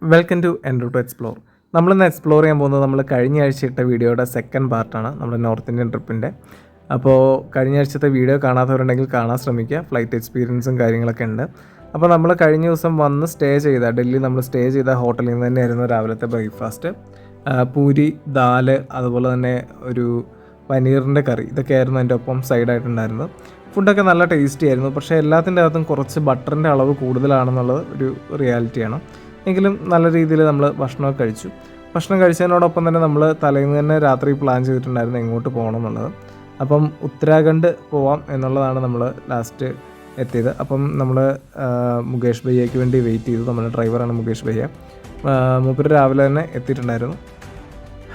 Welcome to Andrew to explore. നമ്മളിന്ന് explore ചെയ്യാൻ പോകുന്നത് നമ്മൾ കഴിഞ്ഞ ആഴ്ച ഇട്ട വീഡിയോയുടെ സെക്കൻഡ് പാർട്ടാണ്, നമ്മുടെ നോർത്ത് ഇന്ത്യൻ ട്രിപ്പിൻ്റെ. അപ്പോൾ കഴിഞ്ഞ ആഴ്ചത്തെ വീഡിയോ കാണാത്തവരുണ്ടെങ്കിൽ കാണാൻ ശ്രമിക്കുക. ഫ്ലൈറ്റ് എക്സ്പീരിയൻസും കാര്യങ്ങളൊക്കെ ഉണ്ട്. അപ്പോൾ നമ്മൾ കഴിഞ്ഞ ദിവസം വന്ന് ഡൽഹി നമ്മൾ സ്റ്റേ ചെയ്ത ഹോട്ടലിൽ നിന്ന് തന്നെയായിരുന്നു രാവിലത്തെ ബ്രേക്ക്ഫാസ്റ്റ്. പൂരി, ദാല്, അതുപോലെ തന്നെ ഒരു പനീറിൻ്റെ കറി, ഇതൊക്കെയായിരുന്നു അതിൻ്റെ ഒപ്പം സൈഡായിട്ടുണ്ടായിരുന്നത്. ഫുഡൊക്കെ നല്ല ടേസ്റ്റി ആയിരുന്നു. പക്ഷേ എല്ലാത്തിൻ്റെ അകത്തും കുറച്ച് ബട്ടറിൻ്റെ അളവ് കൂടുതലാണെന്നുള്ളത് ഒരു റിയാലിറ്റിയാണ്. എങ്കിലും നല്ല രീതിയിൽ നമ്മൾ ഭക്ഷണമൊക്കെ കഴിച്ചു. ഭക്ഷണം കഴിച്ചതിനോടൊപ്പം തന്നെ നമ്മൾ തലേന്ന് തന്നെ രാത്രി പ്ലാൻ ചെയ്തിട്ടുണ്ടായിരുന്നു എങ്ങോട്ട് പോകണം എന്നുള്ളത്. അപ്പം ഉത്തരാഖണ്ഡ് പോവാം എന്നുള്ളതാണ് നമ്മൾ ലാസ്റ്റ് എത്തിയത്. അപ്പം നമ്മൾ മുകേഷ് ഭയ്യയ്ക്ക് വേണ്ടി വെയിറ്റ് ചെയ്തു. നമ്മുടെ ഡ്രൈവറാണ് മുകേഷ് ഭയ്യ. മൂപ്പര് രാവിലെ തന്നെ എത്തിയിട്ടുണ്ടായിരുന്നു.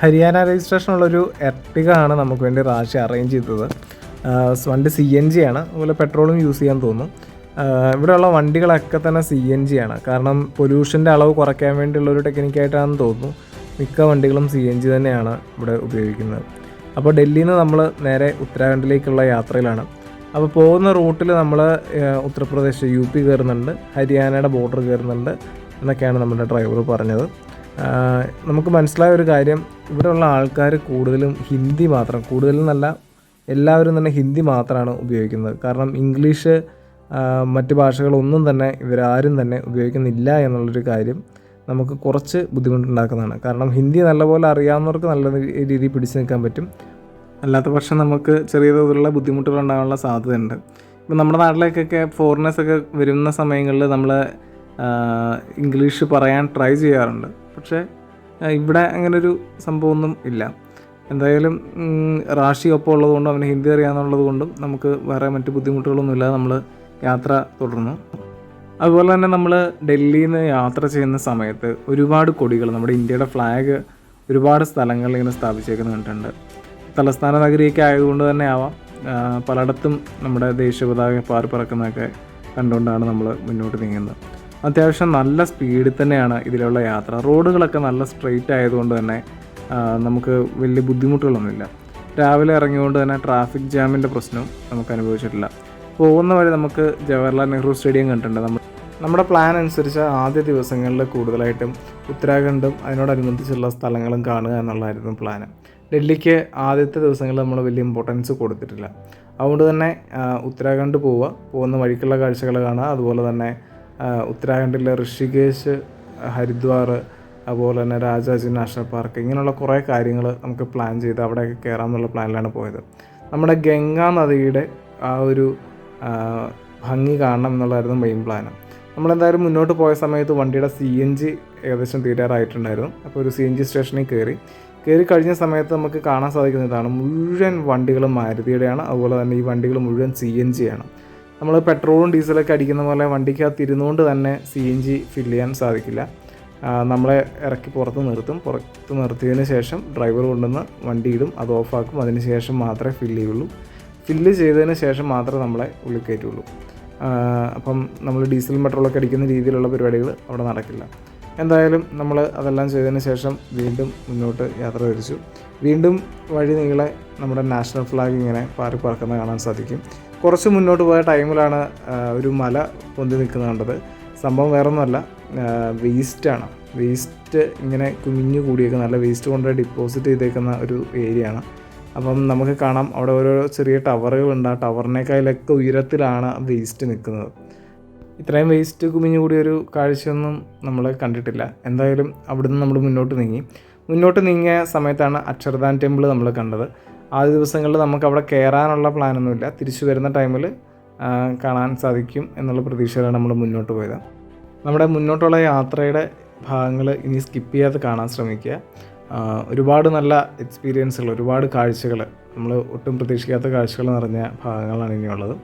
ഹരിയാന രജിസ്ട്രേഷനുള്ളൊരു എർട്ടിക ആണ് നമുക്ക് വേണ്ടി റാഷി അറേഞ്ച് ചെയ്തത്. വണ്ടി CNG ആണ്, അതുപോലെ പെട്രോളും യൂസ് ചെയ്യാൻ തോന്നുന്നു. ഇവിടെയുള്ള വണ്ടികളൊക്കെ തന്നെ CNG ആണ്. കാരണം പൊല്യൂഷൻ്റെ അളവ് കുറയ്ക്കാൻ വേണ്ടിയുള്ളൊരു ടെക്നിക്കായിട്ടാണെന്ന് തോന്നുന്നു. മിക്ക വണ്ടികളും CNG തന്നെയാണ് ഇവിടെ ഉപയോഗിക്കുന്നത്. അപ്പോൾ ഡൽഹിയിൽ നിന്ന് നമ്മൾ നേരെ ഉത്തരാഖണ്ഡിലേക്കുള്ള യാത്രയിലാണ്. അപ്പോൾ പോകുന്ന റൂട്ടിൽ നമ്മൾ ഉത്തർപ്രദേശ്, UP കയറുന്നുണ്ട്, ഹരിയാനയുടെ ബോർഡർ കയറുന്നുണ്ട് എന്നൊക്കെയാണ് നമ്മുടെ ഡ്രൈവർ പറഞ്ഞത്. നമുക്ക് മനസ്സിലായ ഒരു കാര്യം, ഇവിടെയുള്ള ആൾക്കാർ കൂടുതലും ഹിന്ദി മാത്രം, കൂടുതലെന്നല്ല എല്ലാവരും തന്നെ ഹിന്ദി മാത്രമാണ് ഉപയോഗിക്കുന്നത്. കാരണം ഇംഗ്ലീഷ് മറ്റ് ഭാഷകളൊന്നും തന്നെ ഇവരാരും തന്നെ ഉപയോഗിക്കുന്നില്ല എന്നുള്ളൊരു കാര്യം നമുക്ക് കുറച്ച് ബുദ്ധിമുട്ടുണ്ടാക്കുന്നതാണ്. കാരണം ഹിന്ദി നല്ലപോലെ അറിയാവുന്നവർക്ക് നല്ല രീതിയിൽ പിടിച്ചു നിൽക്കാൻ പറ്റും. അല്ലാത്ത പക്ഷം നമുക്ക് ചെറിയ തോതിലുള്ള ബുദ്ധിമുട്ടുകൾ ഉണ്ടാകാനുള്ള സാധ്യതയുണ്ട്. ഇപ്പം നമ്മുടെ നാട്ടിലേക്കൊക്കെ ഫോറിനേഴ്സൊക്കെ വരുന്ന സമയങ്ങളിൽ നമ്മൾ ഇംഗ്ലീഷ് പറയാൻ ട്രൈ ചെയ്യാറുണ്ട്. പക്ഷേ ഇവിടെ അങ്ങനൊരു സംഭവമൊന്നും ഇല്ല. എന്തായാലും റാഷി ഒപ്പം ഉള്ളതുകൊണ്ടും അവന് ഹിന്ദി അറിയാമെന്നുള്ളത് കൊണ്ടും നമുക്ക് വേറെ മറ്റ് ബുദ്ധിമുട്ടുകളൊന്നുമില്ലാതെ നമ്മൾ യാത്ര തുടർന്നു. അതുപോലെ തന്നെ നമ്മൾ ഡൽഹിയിൽ നിന്ന് യാത്ര ചെയ്യുന്ന സമയത്ത് ഒരുപാട് കൊടികൾ, നമ്മുടെ ഇന്ത്യയുടെ ഫ്ലാഗ് ഒരുപാട് സ്ഥലങ്ങളിൽ ഇങ്ങനെ സ്ഥാപിച്ചേക്കുന്ന കണ്ടിട്ടുണ്ട്. തലസ്ഥാന നഗരിയൊക്കെ ആയതുകൊണ്ട് തന്നെ ആവാം, പലയിടത്തും നമ്മുടെ ദേശീയ പതാക പറക്കുന്നതൊക്കെ കണ്ടുകൊണ്ടാണ് നമ്മൾ മുന്നോട്ട് നീങ്ങുന്നത്. അത്യാവശ്യം നല്ല സ്പീഡിൽ തന്നെയാണ് ഇതിലുള്ള യാത്ര. റോഡുകളൊക്കെ നല്ല സ്ട്രെയിറ്റ് ആയതുകൊണ്ട് തന്നെ നമുക്ക് വലിയ ബുദ്ധിമുട്ടുകളൊന്നുമില്ല. രാവിലെ ഇറങ്ങിയതുകൊണ്ട് തന്നെ ട്രാഫിക് ജാമിൻ്റെ പ്രശ്നവും നമുക്ക് അനുഭവിച്ചിട്ടില്ല. പോകുന്ന വഴി നമുക്ക് ജവഹർലാൽ നെഹ്റു സ്റ്റേഡിയം കണ്ടിട്ടുണ്ട്. നമ്മുടെ പ്ലാൻ അനുസരിച്ച് ആദ്യ ദിവസങ്ങളിൽ കൂടുതലായിട്ടും ഉത്തരാഖണ്ഡും അതിനോടനുബന്ധിച്ചുള്ള സ്ഥലങ്ങളും കാണുക എന്നുള്ളതായിരുന്നു പ്ലാന്. ഡൽഹിക്ക് ആദ്യത്തെ ദിവസങ്ങളിൽ നമ്മൾ വലിയ ഇമ്പോർട്ടൻസ് കൊടുത്തിട്ടില്ല. അതുകൊണ്ട് തന്നെ ഉത്തരാഖണ്ഡ് പോകുന്ന വഴിക്കുള്ള കാഴ്ചകൾ കാണുക, അതുപോലെ തന്നെ ഉത്തരാഖണ്ഡിലെ ഋഷികേശ്, ഹരിദ്വാർ, അതുപോലെ തന്നെ രാജാജി നാഷണൽ പാർക്ക്, ഇങ്ങനെയുള്ള കുറേ കാര്യങ്ങൾ നമുക്ക് പ്ലാൻ ചെയ്ത് അവിടെയൊക്കെ കയറാമെന്നുള്ള പ്ലാനിലാണ് പോയത്. നമ്മുടെ ഗംഗാ നദിയുടെ ആ ഒരു ഭംഗി കാണണം എന്നുള്ളതായിരുന്നു മെയിൻ പ്ലാന്. നമ്മളെന്തായാലും മുന്നോട്ട് പോയ സമയത്ത് വണ്ടിയുടെ CNG ഏകദേശം തീരാറായിട്ടുണ്ടായിരുന്നു. അപ്പോൾ ഒരു CNG സ്റ്റേഷനിൽ കയറി കഴിഞ്ഞ സമയത്ത് നമുക്ക് കാണാൻ സാധിക്കുന്നതാണ്, മുഴുവൻ വണ്ടികളും മാരുതിയുടെയാണ്. അതുപോലെ തന്നെ ഈ വണ്ടികൾ മുഴുവൻ CNG ആണ്. നമ്മൾ പെട്രോളും ഡീസലൊക്കെ അടിക്കുന്ന പോലെ വണ്ടിക്കകത്ത് ഇരുന്നുകൊണ്ട് തന്നെ CNG ഫില്ല് ചെയ്യാൻ സാധിക്കില്ല. നമ്മളെ ഇറക്കി പുറത്ത് നിർത്തിയതിന് ശേഷം ഡ്രൈവർ കൊണ്ടുവന്ന് വണ്ടി ഇടും, അത് ഓഫാക്കും. അതിന് ശേഷം മാത്രമേ ഫില്ല് ചെയ്യുള്ളൂ. ഫില്ല് ചെയ്തതിന് ശേഷം മാത്രമേ നമ്മളെ ഉള്ളിൽ കയറ്റുള്ളൂ. അപ്പം നമ്മൾ ഡീസലും പെട്രോളൊക്കെ അടിക്കുന്ന രീതിയിലുള്ള പരിപാടികൾ അവിടെ നടക്കില്ല. എന്തായാലും നമ്മൾ അതെല്ലാം ചെയ്തതിന് ശേഷം വീണ്ടും മുന്നോട്ട് യാത്ര തിരിച്ചു. വീണ്ടും വഴി നീളെ നമ്മുടെ നാഷണൽ ഫ്ലാഗ് ഇങ്ങനെ പറക്കുന്നത് കാണാൻ സാധിക്കും. കുറച്ച് മുന്നോട്ട് പോയ ടൈമിലാണ് ഒരു മല പൊന്തി നിൽക്കുന്നത് കണ്ടത്. സംഭവം വേറൊന്നുമല്ല, വേസ്റ്റാണ്. വേസ്റ്റ് ഇങ്ങനെ കുമിഞ്ഞു കൂടിയേക്കുന്ന, നല്ല വേസ്റ്റ് കൊണ്ട് ഡിപ്പോസിറ്റ് ചെയ്തേക്കുന്ന ഒരു ഏരിയയാണ്. അപ്പം നമുക്ക് കാണാം അവിടെ ഓരോ ചെറിയ ടവറുകളുണ്ട്. ആ ടവറിനേക്കാളൊക്കെ ഉയരത്തിലാണ് വേസ്റ്റ് നിൽക്കുന്നത്. ഇത്രയും വേസ്റ്റ് കുമിഞ്ഞു കൂടിയൊരു കാഴ്ചയൊന്നും നമ്മൾ കണ്ടിട്ടില്ല. എന്തായാലും അവിടുന്ന് നമ്മൾ മുന്നോട്ട് നീങ്ങിയ സമയത്താണ് അക്ഷർധാൻ ടെമ്പിൾ നമ്മൾ കണ്ടത്. ആദ്യ ദിവസങ്ങളിൽ നമുക്ക് അവിടെ കയറാനുള്ള പ്ലാനൊന്നുമില്ല. തിരിച്ചു വരുന്ന ടൈമിൽ കാണാൻ സാധിക്കും എന്നുള്ള പ്രതീക്ഷയിലാണ് നമ്മൾ മുന്നോട്ട് പോയത്. നമ്മുടെ മുന്നോട്ടുള്ള യാത്രയുടെ ഭാഗങ്ങൾ ഇനി സ്കിപ്പ് ചെയ്യാതെ കാണാൻ ശ്രമിക്കുക. ഒരുപാട് നല്ല എക്സ്പീരിയൻസുകൾ, ഒരുപാട് കാഴ്ചകൾ, നമ്മൾ ഒട്ടും പ്രതീക്ഷിക്കാത്ത കാഴ്ചകൾ നിറഞ്ഞ ഭാഗങ്ങളാണ് ഇനിയുള്ളത്.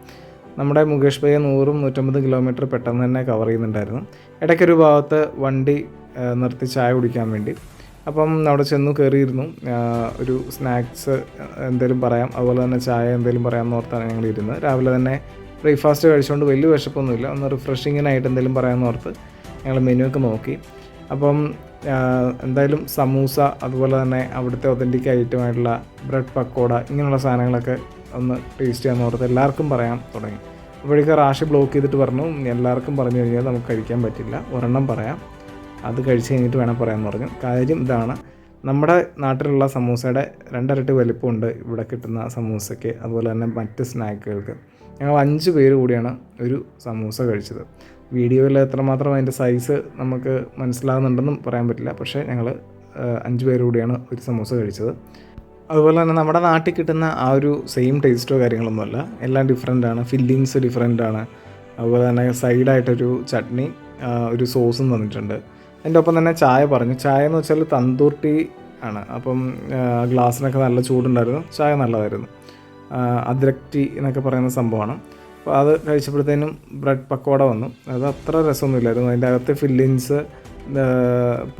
നമ്മുടെ മുകേഷ് ഭയ്യ 100-150 കിലോമീറ്റർ പെട്ടെന്ന് തന്നെ കവർ ചെയ്യുന്നുണ്ടായിരുന്നു. ഇടയ്ക്കൊരു ഭാഗത്ത് വണ്ടി നിർത്തി ചായ കുടിക്കാൻ വേണ്ടി. അപ്പം അവിടെ ചെന്നു കയറിയിരുന്നു. ഒരു സ്നാക്സ് എന്തെങ്കിലും പറയാം, അതുപോലെ തന്നെ ചായ എന്തെങ്കിലും പറയാമെന്ന് ഓർത്താണ് ഞങ്ങൾ ഇരുന്നത്. രാവിലെ തന്നെ ബ്രേക്ക്ഫാസ്റ്റ് കഴിച്ചുകൊണ്ട് വലിയ വിശപ്പൊന്നുമില്ല, ഒന്ന് റിഫ്രഷിങ്ങിനായിട്ട് എന്തെങ്കിലും പറയാമെന്ന് ഓർത്ത് ഞങ്ങൾ മെനു ഒക്കെ നോക്കി. അപ്പം എന്തായാലും സമൂസ, അതുപോലെ തന്നെ അവിടുത്തെ ഒതൻറ്റിക് ഐറ്റമായിട്ടുള്ള ബ്രെഡ് പക്കോട, ഇങ്ങനെയുള്ള സാധനങ്ങളൊക്കെ ഒന്ന് ടേസ്റ്റ് ചെയ്യാമെന്ന് ഓർത്ത് എല്ലാവർക്കും പറയാൻ തുടങ്ങി. അപ്പോഴേക്കും റാഷി ബ്ലോക്ക് ചെയ്തിട്ട് പറഞ്ഞു, എല്ലാവർക്കും പറഞ്ഞു കഴിഞ്ഞാൽ നമുക്ക് കഴിക്കാൻ പറ്റില്ല, ഒരെണ്ണം പറയാം, അത് കഴിച്ച് കഴിഞ്ഞിട്ട് വേണം പറയാമെന്ന് പറഞ്ഞു. കാര്യം ഇതാണ്, നമ്മുടെ നാട്ടിലുള്ള സമൂസയുടെ 2 ഇരട്ടി വലിപ്പമുണ്ട് ഇവിടെ കിട്ടുന്ന സമൂസയ്ക്ക്, അതുപോലെ തന്നെ മറ്റ് സ്നാക്കുകൾക്ക്. ഞങ്ങൾ 5 പേര് കൂടിയാണ് ഒരു സമൂസ കഴിച്ചത്. വീഡിയോയിൽ എത്രമാത്രം അതിൻ്റെ സൈസ് നമുക്ക് മനസ്സിലാകുന്നുണ്ടെന്നും പറയാൻ പറ്റില്ല, പക്ഷേ ഞങ്ങൾ 5 പേര് കൂടിയാണ് ഒരു സമൂസ കഴിച്ചത്. അതുപോലെ തന്നെ നമ്മുടെ നാട്ടിൽ കിട്ടുന്ന ആ ഒരു സെയിം ടേസ്റ്റോ കാര്യങ്ങളൊന്നുമല്ല, എല്ലാം ഡിഫറെൻ്റാണ്. ഫില്ലിങ്സ് ഡിഫറെൻ്റാണ്. അതുപോലെ തന്നെ സൈഡായിട്ടൊരു ചട്നി, ഒരു സോസും തന്നിട്ടുണ്ട്. അതിൻ്റെ ഒപ്പം തന്നെ ചായ പറഞ്ഞു. ചായ എന്ന് വെച്ചാൽ തന്തൂർ ടീ ആണ്. അപ്പം ഗ്ലാസ്സിനൊക്കെ നല്ല ചൂടുണ്ടായിരുന്നു, ചായ നല്ലതായിരുന്നു. അദ്രക് ടീ എന്നൊക്കെ പറയുന്ന സംഭവമാണ്. അപ്പോൾ അത് കഴിച്ചപ്പോഴത്തേനും ബ്രെഡ് പക്കോട വന്നു. അത് അത്ര രസമൊന്നുമില്ലായിരുന്നു. അതിൻ്റെ അകത്തെ ഫില്ലിങ്സ്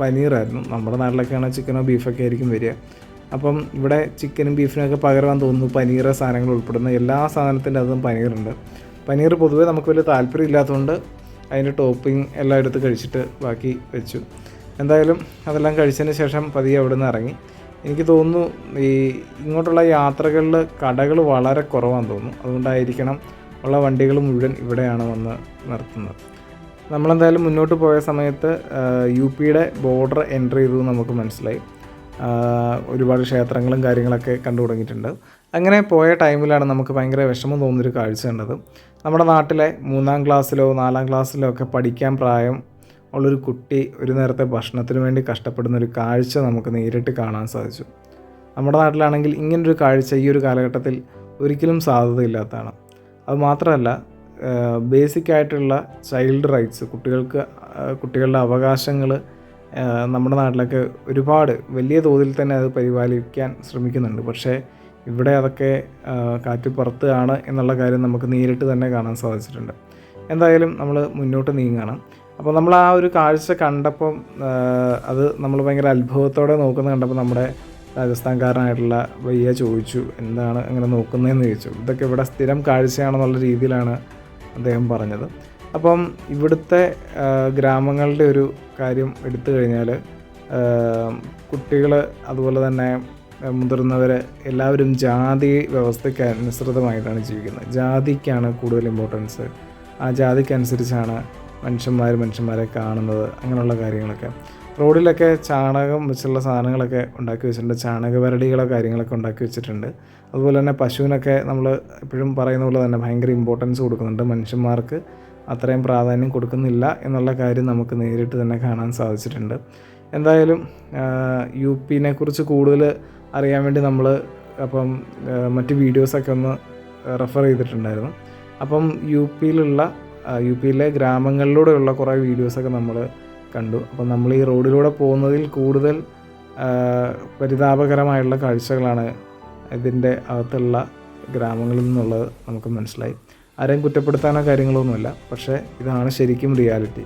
പനീറായിരുന്നു. നമ്മുടെ നാട്ടിലൊക്കെയാണ് ചിക്കനോ ബീഫൊക്കെ ആയിരിക്കും വരിക. അപ്പം ഇവിടെ ചിക്കനും ബീഫിനൊക്കെ പകരമാൻ തോന്നുന്നു പനീർ സാധനങ്ങൾ ഉൾപ്പെടുന്ന എല്ലാ സാധനത്തിൻ്റെ അതും പനീറുണ്ട്. പനീർ പൊതുവേ നമുക്ക് വലിയ താല്പര്യം ഇല്ലാത്തതുകൊണ്ട് അതിൻ്റെ ടോപ്പിംഗ് എല്ലാം എടുത്ത് കഴിച്ചിട്ട് ബാക്കി വെച്ചു. എന്തായാലും അതെല്ലാം കഴിച്ചതിന് ശേഷം പതിയെ അവിടെ നിന്ന് ഇറങ്ങി. എനിക്ക് തോന്നുന്നു ഈ ഇങ്ങോട്ടുള്ള യാത്രകളിൽ കടകൾ വളരെ കുറവാണെന്ന് തോന്നുന്നു. അതുകൊണ്ടായിരിക്കണം ഉള്ള വണ്ടികൾ മുഴുവൻ ഇവിടെയാണ് വന്ന് നിർത്തുന്നത്. നമ്മളെന്തായാലും മുന്നോട്ട് പോയ സമയത്ത് UPയുടെ ബോർഡർ എൻ്റർ ചെയ്തത് നമുക്ക് മനസ്സിലായി. ഒരുപാട് ക്ഷേത്രങ്ങളും കാര്യങ്ങളൊക്കെ കണ്ടു തുടങ്ങിയിട്ടുണ്ട്. അങ്ങനെ പോയ ടൈമിലാണ് നമുക്ക് ഭയങ്കര വിഷമം തോന്നുന്നൊരു കാഴ്ച കണ്ടത്. നമ്മുടെ നാട്ടിലെ 3ാം ക്ലാസ്സിലോ 4ാം ക്ലാസ്സിലോ ഒക്കെ പഠിക്കാൻ പ്രായം ഉള്ളൊരു കുട്ടി ഒരു നേരത്തെ ഭക്ഷണത്തിന് വേണ്ടി കഷ്ടപ്പെടുന്നൊരു കാഴ്ച നമുക്ക് നേരിട്ട് കാണാൻ സാധിച്ചു. നമ്മുടെ നാട്ടിലാണെങ്കിൽ ഇങ്ങനൊരു കാഴ്ച ഈ ഒരു കാലഘട്ടത്തിൽ ഒരിക്കലും സാധ്യതയില്ലാത്തതാണ്. അതുമാത്രമല്ല, ബേസിക്കായിട്ടുള്ള ചൈൽഡ് റൈറ്റ്സ്, കുട്ടികളുടെ അവകാശങ്ങൾ നമ്മുടെ നാട്ടിലൊക്കെ ഒരുപാട് വലിയ തോതിൽ തന്നെ അത് പരിപാലിക്കാൻ ശ്രമിക്കുന്നുണ്ട്. പക്ഷേ ഇവിടെ അതൊക്കെ കാറ്റുപുറത്താണ് എന്നുള്ള കാര്യം നമുക്ക് നേരിട്ട് തന്നെ കാണാൻ സാധിച്ചിട്ടുണ്ട്. എന്തായാലും നമ്മൾ മുന്നോട്ട് നീങ്ങണം. അപ്പോൾ നമ്മൾ ആ ഒരു കാഴ്ച കണ്ടപ്പം അത് നമ്മൾ ഭയങ്കര അത്ഭുതത്തോടെ നോക്കുന്നത് കണ്ടപ്പോൾ നമ്മുടെ രാജസ്ഥാൻകാരനായിട്ടുള്ള ഭയ്യ ചോദിച്ചു, എന്താണ് അങ്ങനെ നോക്കുന്നതെന്ന് ചോദിച്ചു. ഇതൊക്കെ ഇവിടെ സ്ഥിരം കാഴ്ചയാണെന്നുള്ള രീതിയിലാണ് അദ്ദേഹം പറഞ്ഞത്. അപ്പം ഇവിടുത്തെ ഗ്രാമങ്ങളുടെ ഒരു കാര്യം എടുത്തു കഴിഞ്ഞാൽ കുട്ടികൾ അതുപോലെ തന്നെ മുതിർന്നവർ എല്ലാവരും ജാതി വ്യവസ്ഥയ്ക്ക് അനുസൃതമായിട്ടാണ് ജീവിക്കുന്നത്. ജാതിക്കാണ് കൂടുതൽ ഇമ്പോർട്ടൻസ്. ആ ജാതിക്കനുസരിച്ചാണ് മനുഷ്യന്മാരെ കാണുന്നത്. അങ്ങനെയുള്ള കാര്യങ്ങളൊക്കെ റോഡിലൊക്കെ ചാണകം വെച്ചുള്ള സാധനങ്ങളൊക്കെ ഉണ്ടാക്കി വെച്ചിട്ടുണ്ട്. ചാണകവരടികളോ കാര്യങ്ങളൊക്കെ ഉണ്ടാക്കി വെച്ചിട്ടുണ്ട്. അതുപോലെ തന്നെ പശുവിനൊക്കെ നമ്മൾ എപ്പോഴും പറയുന്ന പോലെ തന്നെ ഭയങ്കര ഇമ്പോർട്ടൻസ് കൊടുക്കുന്നുണ്ട്. മനുഷ്യന്മാർക്ക് അത്രയും പ്രാധാന്യം കൊടുക്കുന്നില്ല എന്നുള്ള കാര്യം നമുക്ക് നേരിട്ട് തന്നെ കാണാൻ സാധിച്ചിട്ടുണ്ട്. എന്തായാലും UPനെ കുറിച്ച് കൂടുതൽ അറിയാൻ വേണ്ടി നമ്മൾ അപ്പം മറ്റ് വീഡിയോസൊക്കെ ഒന്ന് റെഫർ ചെയ്തിട്ടുണ്ടായിരുന്നു. അപ്പം UPയിലെ ഗ്രാമങ്ങളിലൂടെയുള്ള കുറേ വീഡിയോസൊക്കെ നമ്മൾ കണ്ടു. അപ്പം നമ്മൾ ഈ റോഡിലൂടെ പോകുന്നതിൽ കൂടുതൽ പരിതാപകരമായുള്ള കാഴ്ചകളാണ് ഇതിൻ്റെ അകത്തുള്ള ഗ്രാമങ്ങളിൽ നിന്നുള്ളത് നമുക്ക് മനസ്സിലായി. ആരെയും കുറ്റപ്പെടുത്താനോ കാര്യങ്ങളൊന്നുമില്ല, പക്ഷേ ഇതാണ് ശരിക്കും റിയാലിറ്റി.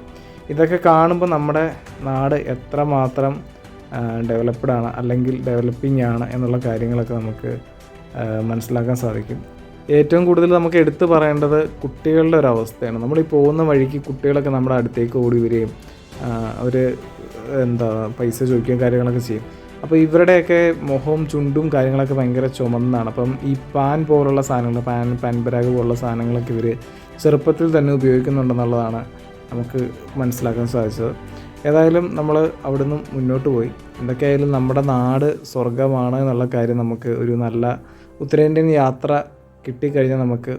ഇതൊക്കെ കാണുമ്പോൾ നമ്മുടെ നാട് എത്രമാത്രം ഡെവലപ്ഡ് ആണ് അല്ലെങ്കിൽ ഡെവലപ്പിംഗ് ആണ് എന്നുള്ള കാര്യങ്ങളൊക്കെ നമുക്ക് മനസ്സിലാക്കാൻ സാധിക്കും. ഏറ്റവും കൂടുതൽ നമുക്ക് എടുത്തു പറയേണ്ടത് കുട്ടികളുടെ ഒരു അവസ്ഥയാണ്. നമ്മൾ ഈ പോകുന്ന വഴിക്ക് കുട്ടികളൊക്കെ നമ്മുടെ അടുത്തേക്ക് ഓടി വരികയും അവർ പൈസ ചോദിക്കുകയും കാര്യങ്ങളൊക്കെ ചെയ്യും. അപ്പോൾ ഇവരുടെയൊക്കെ മുഖവും ചുണ്ടും കാര്യങ്ങളൊക്കെ ഭയങ്കര ചുമന്നാണ്. അപ്പം ഈ പാൻ പോലുള്ള സാധനങ്ങൾ, പാൻ പരാഗ് പോലുള്ള സാധനങ്ങളൊക്കെ ഇവർ ചെറുപ്പത്തിൽ തന്നെ ഉപയോഗിക്കുന്നുണ്ടെന്നുള്ളതാണ് നമുക്ക് മനസ്സിലാക്കാൻ സാധിച്ചത്. ഏതായാലും നമ്മൾ അവിടുന്ന് മുന്നോട്ട് പോയി. എന്തൊക്കെയായാലും നമ്മുടെ നാട് സ്വർഗമാണ് എന്നുള്ള കാര്യം നമുക്ക് ഒരു നല്ല ഉത്തരേന്ത്യൻ യാത്ര കിട്ടിക്കഴിഞ്ഞാൽ നമുക്ക്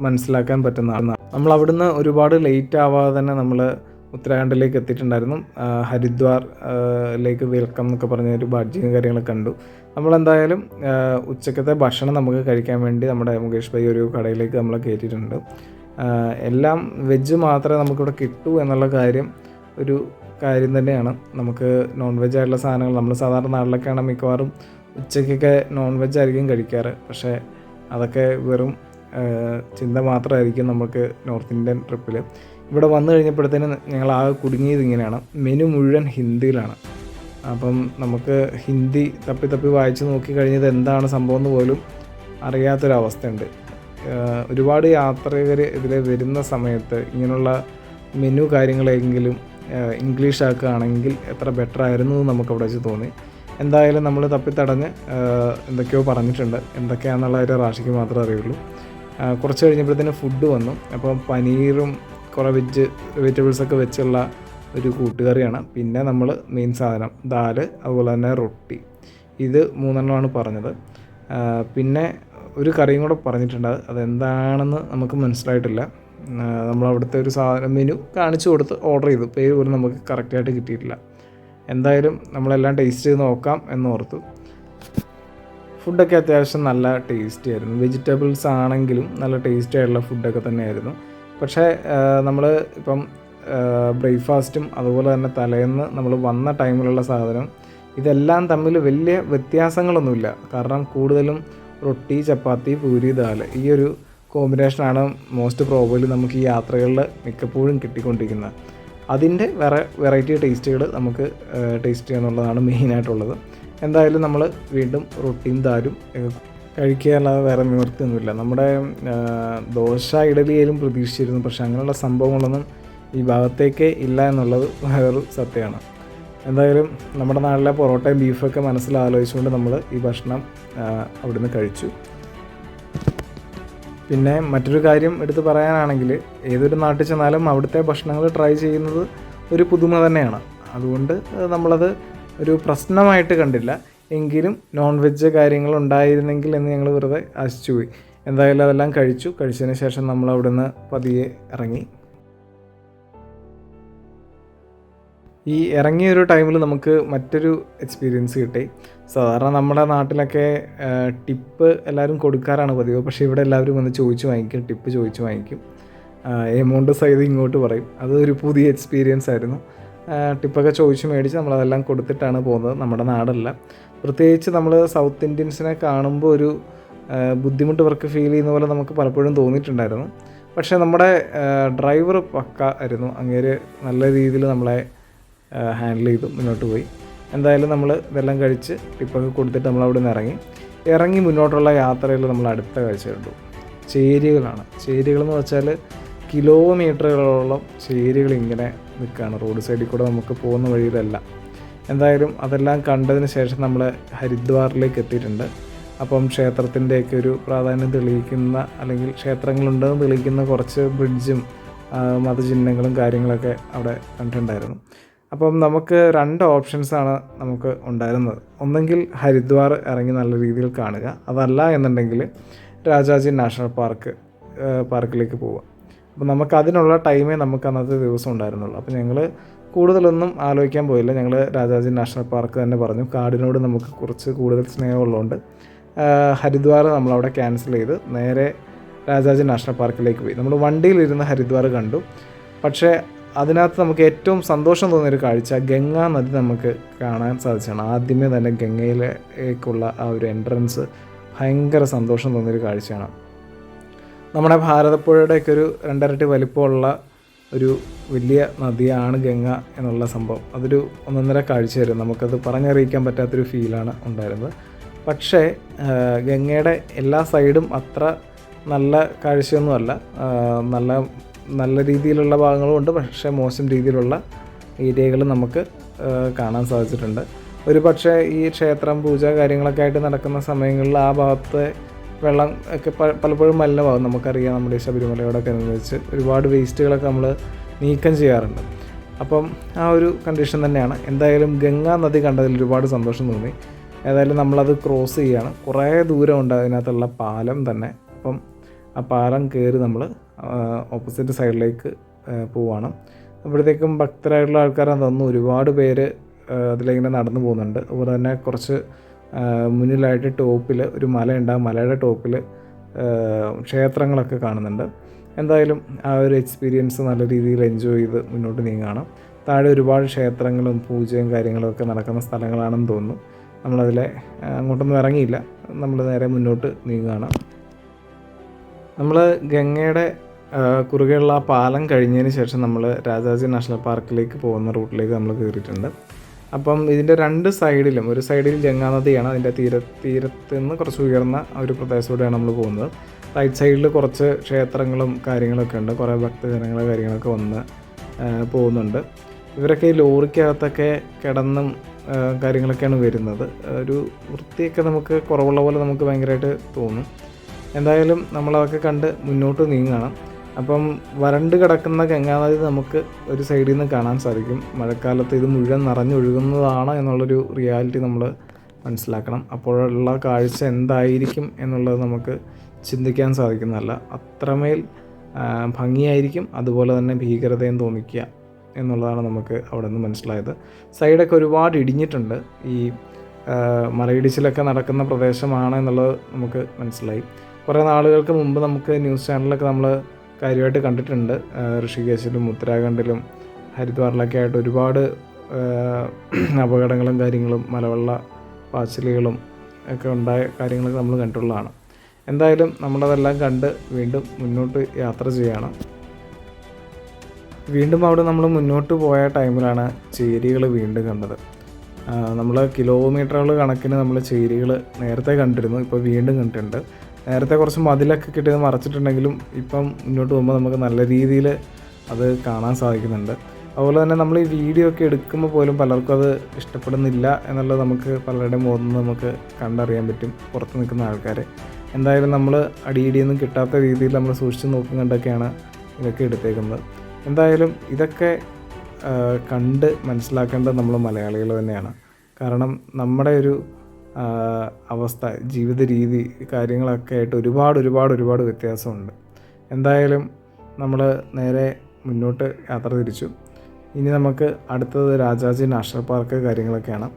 മനസ്സിലാക്കാൻ പറ്റുന്നതാണ്. നമ്മൾ അവിടുന്ന് ഒരുപാട് ലേറ്റ് ആവാതെ തന്നെ നമ്മൾ ഉത്തരാഖണ്ഡിലേക്ക് എത്തിയിട്ടുണ്ടായിരുന്നു. ഹരിദ്വാറിലേക്ക് വെൽക്കം എന്നൊക്കെ പറഞ്ഞ ഒരു ബാഡ്ജിയും കാര്യങ്ങളൊക്കെ കണ്ടു. നമ്മളെന്തായാലും ഉച്ചക്കത്തെ ഭക്ഷണം നമുക്ക് കഴിക്കാൻ വേണ്ടി നമ്മുടെ മുകേഷ് ഭായി ഒരു കടയിലേക്ക് നമ്മളെ കയറ്റിയിട്ടുണ്ട്. എല്ലാം വെജ് മാത്രമേ നമുക്കിവിടെ കിട്ടൂ എന്നുള്ള ഒരു കാര്യം തന്നെയാണ്. നമുക്ക് നോൺ വെജ് ആയിട്ടുള്ള സാധനങ്ങൾ നമ്മൾ സാധാരണ നാട്ടിലൊക്കെയാണ് മിക്കവാറും ഉച്ചയ്ക്കൊക്കെ നോൺ വെജ് ആയിരിക്കും കഴിക്കാറ്. പക്ഷേ അതൊക്കെ വെറും ചിന്ത മാത്രമായിരിക്കും നമുക്ക് നോർത്ത് ഇന്ത്യൻ ട്രിപ്പിൽ. ഇവിടെ വന്നു കഴിഞ്ഞപ്പോഴത്തേനും ഞങ്ങൾ ആകെ കുടുങ്ങിയത് ഇങ്ങനെയാണ്. മെനു മുഴുവൻ ഹിന്ദിയിലാണ്. അപ്പം നമുക്ക് ഹിന്ദി തപ്പി വായിച്ച് നോക്കി കഴിഞ്ഞത് എന്താണ് സംഭവം എന്ന് പോലും അറിയാത്തൊരവസ്ഥയുണ്ട്. ഒരുപാട് യാത്രികർ ഇതിൽ വരുന്ന സമയത്ത് ഇങ്ങനെയുള്ള മെനു കാര്യങ്ങളെങ്കിലും ഇംഗ്ലീഷ് ആക്കുകയാണെങ്കിൽ എത്ര ബെറ്റർ ആയിരുന്നു എന്ന് നമുക്കവിടെ വെച്ച് തോന്നി. എന്തായാലും നമ്മൾ തപ്പിത്തടഞ്ഞ് എന്തൊക്കെയോ പറഞ്ഞിട്ടുണ്ട്. എന്തൊക്കെയാണെന്നുള്ള ഒരു റാഷിക്ക് മാത്രമേ അറിയുള്ളൂ. കുറച്ച് കഴിഞ്ഞപ്പോഴത്തേന് ഫുഡ് വന്നു. അപ്പം പനീറും കുറേ വെജിറ്റബിൾസൊക്കെ വെച്ചുള്ള ഒരു കൂട്ടുകറിയാണ്. പിന്നെ നമ്മൾ മെയിൻ സാധനം ദാല്, അതുപോലെ തന്നെ റൊട്ടി, ഇത് 3എണ്ണമാണ് പറഞ്ഞത്. പിന്നെ ഒരു കറിയും കൂടെ പറഞ്ഞിട്ടുണ്ട്, അതെന്താണെന്ന് നമുക്ക് മനസ്സിലായിട്ടില്ല. നമ്മളവിടുത്തെ ഒരു സാധനം മെനു കാണിച്ചു കൊടുത്ത് ഓർഡർ ചെയ്തു, പേര് പോലും നമുക്ക് കറക്റ്റായിട്ട് കിട്ടിയിട്ടില്ല. എന്തായാലും നമ്മളെല്ലാം ടേസ്റ്റ് ചെയ്ത് നോക്കാം എന്നോർത്തു. ഫുഡൊക്കെ അത്യാവശ്യം നല്ല ടേസ്റ്റി ആയിരുന്നു. വെജിറ്റബിൾസ് ആണെങ്കിലും നല്ല ടേസ്റ്റി ആയിട്ടുള്ള ഫുഡൊക്കെ തന്നെയായിരുന്നു. പക്ഷേ നമ്മൾ ഇപ്പം ബ്രേക്ക്ഫാസ്റ്റും അതുപോലെ തന്നെ തലേന്ന് നമ്മൾ വന്ന ടൈമിലുള്ള സാധനം ഇതെല്ലാം തമ്മിൽ വലിയ വ്യത്യാസങ്ങളൊന്നുമില്ല. കാരണം കൂടുതലും റൊട്ടി, ചപ്പാത്തി, പൂരി, ദാല് ഈ ഒരു കോമ്പിനേഷനാണ് മോസ്റ്റ് പ്രോബബ്ലി നമുക്ക് ഈ യാത്രകളിൽ മിക്കപ്പോഴും കിട്ടിക്കൊണ്ടിരിക്കുന്നത്. അതിൻ്റെ വെറൈറ്റി ടേസ്റ്റുകൾ നമുക്ക് ടേസ്റ്റ് ചെയ്യാന്നുള്ളതാണ് മെയിനായിട്ടുള്ളത്. എന്തായാലും നമ്മൾ വീണ്ടും റൊട്ടിയും ദാലും കഴിക്കാനല്ലാതെ വേറെ നിവൃത്തിയൊന്നുമില്ല. നമ്മുടെ ദോശ, ഇഡലിയിലും പ്രതീക്ഷിച്ചിരുന്നു, പക്ഷേ അങ്ങനെയുള്ള സംഭവങ്ങളൊന്നും ഈ ഭാഗത്തേക്ക് ഇല്ല എന്നുള്ളത് വേറൊരു സത്യമാണ്. എന്തായാലും നമ്മുടെ നാട്ടിലെ പൊറോട്ടയും ബീഫൊക്കെ മനസ്സിലാലോചിച്ചുകൊണ്ട് നമ്മൾ ഈ ഭക്ഷണം അവിടുന്ന് കഴിച്ചു. പിന്നെ മറ്റൊരു കാര്യം എടുത്ത് പറയാനാണെങ്കിൽ, ഏതൊരു നാട്ടിൽ ചെന്നാലും അവിടുത്തെ ഭക്ഷണങ്ങൾ ട്രൈ ചെയ്യുന്നത് ഒരു പുതുമ തന്നെയാണ്. അതുകൊണ്ട് നമ്മളത് ഒരു പ്രശ്നമായിട്ട് കണ്ടില്ല. എങ്കിലും നോൺ വെജ് കാര്യങ്ങൾ ഉണ്ടായിരുന്നെങ്കിൽ എന്ന് ഞങ്ങൾ വെറുതെ ആശിച്ചു പോയി. എന്തായാലും അതെല്ലാം കഴിച്ചതിന് ശേഷം നമ്മൾ അവിടുന്ന് പതിയെ ഇറങ്ങി. ഈ ഇറങ്ങിയൊരു ടൈമിൽ നമുക്ക് മറ്റൊരു എക്സ്പീരിയൻസ് കിട്ടി. സാധാരണ നമ്മുടെ നാട്ടിലൊക്കെ ടിപ്പ് എല്ലാവരും കൊടുക്കാറാണ് പതിവ്, പക്ഷേ ഇവിടെ എല്ലാവരും വന്ന് ചോദിച്ചു വാങ്ങിക്കും, ടിപ്പ് ചോദിച്ചു വാങ്ങിക്കും. എമൗണ്ട് സൈഡ് ഇങ്ങോട്ട് പറയും. അതൊരു പുതിയ എക്സ്പീരിയൻസ് ആയിരുന്നു. ടിപ്പൊക്കെ ചോദിച്ച് മേടിച്ച് നമ്മളതെല്ലാം കൊടുത്തിട്ടാണ് പോകുന്നത്. നമ്മുടെ നാടല്ല, പ്രത്യേകിച്ച് നമ്മൾ സൗത്ത് ഇന്ത്യൻസിനെ കാണുമ്പോൾ ഒരു ബുദ്ധിമുട്ട് ഇവർക്ക് ഫീൽ ചെയ്യുന്ന പോലെ നമുക്ക് പലപ്പോഴും തോന്നിയിട്ടുണ്ടായിരുന്നു. പക്ഷേ നമ്മുടെ ഡ്രൈവർ പക്ക ആയിരുന്നു. അങ്ങേര് നല്ല രീതിയിൽ നമ്മളെ ഹാൻഡിൽ ചെയ്തു മുന്നോട്ട് പോയി. എന്തായാലും നമ്മൾ ഇതെല്ലാം കഴിച്ച് ടിപ്പൊക്കെ കൊടുത്തിട്ട് നമ്മളവിടെ നിന്ന് ഇറങ്ങി മുന്നോട്ടുള്ള യാത്രയിൽ നമ്മൾ അടുത്ത കാഴ്ച കണ്ടു. ചേരികളാണ്. ചേരികളെന്ന് വെച്ചാൽ കിലോമീറ്ററുകളോളം ചേരികൾ ഇങ്ങനെ നിൽക്കുകയാണ് റോഡ് സൈഡിൽ കൂടെ നമുക്ക് പോകുന്ന വഴിയിലല്ല. എന്തായാലും അതെല്ലാം കണ്ടതിന് ശേഷം നമ്മൾ ഹരിദ്വാറിലേക്ക് എത്തിയിട്ടുണ്ട്. അപ്പം ക്ഷേത്രത്തിൻ്റെയൊക്കെ ഒരു പ്രാധാന്യം തെളിയിക്കുന്ന, അല്ലെങ്കിൽ ക്ഷേത്രങ്ങളുണ്ടെന്ന് തെളിയിക്കുന്ന കുറച്ച് ബ്രിഡ്ജും മതചിഹ്നങ്ങളും കാര്യങ്ങളൊക്കെ അവിടെ കണ്ടിട്ടുണ്ടായിരുന്നു. അപ്പം നമുക്ക് 2 ഓപ്ഷൻസാണ് നമുക്ക് ഉണ്ടായിരുന്നത്. ഒന്നെങ്കിൽ ഹരിദ്വാർ ഇറങ്ങി നല്ല രീതിയിൽ കാണുക, അതല്ല എന്നുണ്ടെങ്കിൽ രാജാജി നാഷണൽ പാർക്കിലേക്ക് പോവുക. അപ്പോൾ നമുക്ക് അതിനുള്ള ടൈമേ നമുക്ക് അന്നത്തെ ദിവസം ഉണ്ടായിരുന്നുള്ളൂ. അപ്പോൾ ഞങ്ങൾ കൂടുതലൊന്നും ആലോചിക്കാൻ പോയില്ല. ഞങ്ങൾ രാജാജി നാഷണൽ പാർക്ക് തന്നെ പറഞ്ഞു. കാടിനോട് നമുക്ക് കുറച്ച് കൂടുതൽ സ്നേഹമുള്ളതുകൊണ്ട് ഹരിദ്വാർ നമ്മളവിടെ ക്യാൻസൽ ചെയ്ത് നേരെ രാജാജി നാഷണൽ പാർക്കിലേക്ക് പോയി. നമ്മൾ വണ്ടിയിലിരുന്ന് ഹരിദ്വാർ കണ്ടു. പക്ഷേ അതിനകത്ത് നമുക്ക് ഏറ്റവും സന്തോഷം തോന്നിയൊരു കാഴ്ച ഗംഗാ നദി നമുക്ക് കാണാൻ സാധിച്ചാണ്. ആദ്യമേ തന്നെ ഗംഗയിലേക്കുള്ള ആ ഒരു എൻട്രൻസ് ഭയങ്കര സന്തോഷം തോന്നിയൊരു കാഴ്ചയാണ്. നമ്മുടെ ഭാരതപ്പുഴയുടെയൊക്കെ ഒരു 2 ഇരട്ടി വലിപ്പമുള്ള ഒരു വലിയ നദിയാണ് ഗംഗ എന്നുള്ള സംഭവം. അതൊരു ഒന്നൊന്നര കാഴ്ചയായിരുന്നു. നമുക്കത് പറഞ്ഞറിയിക്കാൻ പറ്റാത്തൊരു ഫീലാണ് ഉണ്ടായിരുന്നത്. പക്ഷേ ഗംഗയുടെ എല്ലാ സൈഡും അത്ര നല്ല കാഴ്ചയൊന്നുമല്ല. നല്ല രീതിയിലുള്ള ഭാഗങ്ങളും ഉണ്ട്, പക്ഷേ മോശം രീതിയിലുള്ള ഏരിയകൾ നമുക്ക് കാണാൻ സാധിച്ചിട്ടുണ്ട്. ഒരു പക്ഷേ ഈ ക്ഷേത്രം, പൂജ കാര്യങ്ങളൊക്കെ ആയിട്ട് നടക്കുന്ന സമയങ്ങളിൽ ആ ഭാഗത്തെ വെള്ളം ഒക്കെ പലപ്പോഴും മലിനമാകും. നമുക്കറിയാം, നമ്മുടെ ശബരിമലയോടൊക്കെ അനുബന്ധിച്ച് ഒരുപാട് വേസ്റ്റുകളൊക്കെ നമ്മൾ നീക്കം ചെയ്യാറുണ്ട്. അപ്പം ആ ഒരു കണ്ടീഷൻ തന്നെയാണ്. എന്തായാലും ഗംഗാ നദി കണ്ടതിൽ ഒരുപാട് സന്തോഷം തോന്നി. ഏതായാലും നമ്മളത് ക്രോസ് ചെയ്യുകയാണ്. കുറേ ദൂരമുണ്ട് അതിനകത്തുള്ള പാലം തന്നെ. അപ്പം ആ പാലം കയറി നമ്മൾ ഓപ്പോസിറ്റ് സൈഡിലേക്ക് പോവുകയാണ്. അപ്പോഴത്തേക്കും ഭക്തരായിട്ടുള്ള ആൾക്കാരാണെന്ന് തോന്നുന്നു ഒരുപാട് പേര് അതിലിങ്ങനെ നടന്നു പോകുന്നുണ്ട്. അതുപോലെ തന്നെ കുറച്ച് മുന്നിലായിട്ട് ടോപ്പിൽ ഒരു മലയുണ്ട്. ആ മലയുടെ ടോപ്പിൽ ക്ഷേത്രങ്ങളൊക്കെ കാണുന്നുണ്ട്. എന്തായാലും ആ ഒരു എക്സ്പീരിയൻസ് നല്ല രീതിയിൽ എൻജോയ് ചെയ്ത് മുന്നോട്ട് നീങ്ങുകയാണ്. താഴെ ഒരുപാട് ക്ഷേത്രങ്ങളും പൂജയും കാര്യങ്ങളൊക്കെ നടക്കുന്ന സ്ഥലങ്ങളാണെന്ന് തോന്നുന്നു. നമ്മളതിലെ അങ്ങോട്ടൊന്നും ഇറങ്ങിയില്ല. നമ്മൾ നേരെ മുന്നോട്ട് നീങ്ങുകയാണ്. നമ്മൾ ഗംഗയുടെ കുറുകെയുള്ള ആ പാലം കഴിഞ്ഞതിന് ശേഷം നമ്മൾ രാജാജി നാഷണൽ പാർക്കിലേക്ക് പോകുന്ന റൂട്ടിലേക്ക് നമ്മൾ കയറിയിട്ടുണ്ട്. അപ്പം ഇതിൻ്റെ 2 സൈഡിലും, ഒരു സൈഡിൽ ഗംഗാ നദിയാണ്, അതിൻ്റെ തീരത്ത് നിന്ന് കുറച്ച് ഉയർന്ന ഒരു പ്രദേശത്തൂടെയാണ് നമ്മൾ പോകുന്നത്. റൈറ്റ് സൈഡിൽ കുറച്ച് ക്ഷേത്രങ്ങളും കാര്യങ്ങളൊക്കെ ഉണ്ട്. കുറേ ഭക്തജനങ്ങൾ കാര്യങ്ങളൊക്കെ വന്ന് പോകുന്നുണ്ട്. ഇവരൊക്കെ ഈ ലോറിക്കകത്തൊക്കെ കിടന്നും കാര്യങ്ങളൊക്കെയാണ് വരുന്നത്. ഒരു വൃത്തിയൊക്കെ നമുക്ക് കുറവുള്ള പോലെ നമുക്ക് ഭയങ്കരമായിട്ട് തോന്നും. എന്തായാലും നമ്മളതൊക്കെ കണ്ട് മുന്നോട്ട് നീങ്ങുകയാണ്. അപ്പം വരണ്ട് കിടക്കുന്ന ഗംഗാനദി നമുക്ക് ഒരു സൈഡിൽ നിന്ന് കാണാൻ സാധിക്കും. മഴക്കാലത്ത് ഇത് മുഴുവൻ നിറഞ്ഞൊഴുകുന്നതാണ് എന്നുള്ളൊരു റിയാലിറ്റി നമ്മൾ മനസ്സിലാക്കണം. അപ്പോഴുള്ള കാഴ്ച എന്തായിരിക്കും എന്നുള്ളത് നമുക്ക് ചിന്തിക്കാൻ സാധിക്കുന്നതല്ല. അത്രമേൽ ഭംഗിയായിരിക്കും, അതുപോലെ തന്നെ ഭീകരതയും തോന്നിക്കുക എന്നുള്ളതാണ് നമുക്ക് അവിടെ നിന്ന് മനസ്സിലായത്. സൈഡൊക്കെ ഒരുപാട് ഇടിഞ്ഞിട്ടുണ്ട്. ഈ മലയിടിച്ചിലൊക്കെ നടക്കുന്ന പ്രദേശമാണ് എന്നുള്ളത് നമുക്ക് മനസ്സിലായി. കുറേ നാളുകൾക്ക് മുമ്പ് നമുക്ക് ന്യൂസ് ചാനലിലൊക്കെ നമ്മൾ കാര്യമായിട്ട് കണ്ടിട്ടുണ്ട്. ഋഷികേശിലും ഉത്തരാഖണ്ഡിലും ഹരിദ്വാറിലൊക്കെ ആയിട്ട് ഒരുപാട് അപകടങ്ങളും കാര്യങ്ങളും മലവെള്ള പാച്ചിലുകളും ഒക്കെ ഉണ്ടായ കാര്യങ്ങളൊക്കെ നമ്മൾ കണ്ടിട്ടുള്ളതാണ്. എന്തായാലും നമ്മളതെല്ലാം കണ്ട് വീണ്ടും മുന്നോട്ട് യാത്ര ചെയ്യുകയാണ്. വീണ്ടും അവിടെ നമ്മൾ മുന്നോട്ട് പോയ ടൈമിലാണ് ചേരികൾ വീണ്ടും കണ്ടത്. നമ്മൾ കിലോമീറ്ററുകൾ കണക്കിന് നമ്മൾ ചേരികൾ നേരത്തെ കണ്ടിരുന്നു, ഇപ്പോൾ വീണ്ടും കണ്ടിട്ടുണ്ട്. നേരത്തെ കുറച്ച് മതിലൊക്കെ കിട്ടിയത് മറച്ചിട്ടുണ്ടെങ്കിലും ഇപ്പം മുന്നോട്ട് പോകുമ്പോൾ നമുക്ക് നല്ല രീതിയിൽ അത് കാണാൻ സാധിക്കുന്നുണ്ട്. അതുപോലെ തന്നെ നമ്മൾ ഈ വീഡിയോ ഒക്കെ എടുക്കുമ്പോൾ പോലും പലർക്കും അത് ഇഷ്ടപ്പെടുന്നില്ല എന്നുള്ളത് നമുക്ക് പലരുടെയും മുഖത്ത് നിന്ന് നമുക്ക് കണ്ടറിയാൻ പറ്റും, പുറത്ത് നിൽക്കുന്ന ആൾക്കാർ. എന്തായാലും നമ്മൾ അടിയിടിയൊന്നും കിട്ടാത്ത രീതിയിൽ നമ്മൾ സൂക്ഷിച്ച് നോക്കും കണ്ടൊക്കെയാണ് ഇതൊക്കെ എടുത്തേക്കുന്നത്. എന്തായാലും ഇതൊക്കെ കണ്ട് മനസ്സിലാക്കേണ്ടത് നമ്മൾ മലയാളികൾ തന്നെയാണ്. കാരണം നമ്മുടെ ഒരു അവസ്ഥ, ജീവിത രീതി, കാര്യങ്ങളൊക്കെ ആയിട്ട് ഒരുപാട് വ്യത്യാസമുണ്ട്. എന്തായാലും നമ്മൾ നേരെ മുന്നോട്ട് യാത്ര തിരിച്ചു. ഇനി നമുക്ക് അടുത്തത് രാജാജി നാഷണൽ പാർക്ക് കാര്യങ്ങളൊക്കെയാണ്.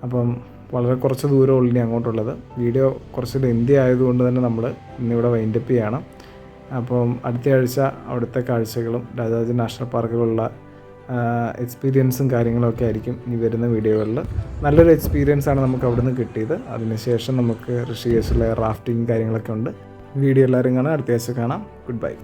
അപ്പം വളരെ കുറച്ച് ദൂരമുള്ളൂ ഇനി അങ്ങോട്ടുള്ളത്. വീഡിയോ കുറച്ച് ലെന്തി ആയതുകൊണ്ട് തന്നെ നമ്മൾ ഇന്നിവിടെ വൈൻഡപ്പ് ചെയ്യണം. അപ്പം അടുത്ത ആഴ്ച അവിടുത്തെ കാഴ്ചകളും രാജാജി നാഷണൽ പാർക്കിലുള്ള എക്സ്പീരിയൻസും കാര്യങ്ങളൊക്കെ ആയിരിക്കും ഇനി വരുന്ന വീഡിയോകളിൽ. നല്ലൊരു എക്സ്പീരിയൻസാണ് നമുക്ക് അവിടെ നിന്ന് കിട്ടിയത്. അതിനുശേഷം നമുക്ക് ഋഷികേശിലെ റാഫ്റ്റിംഗ് കാര്യങ്ങളൊക്കെ ഉണ്ട്. വീഡിയോ എല്ലാവരും കാണാം. അടുത്ത ആഴ്ച കാണാം. Good bye.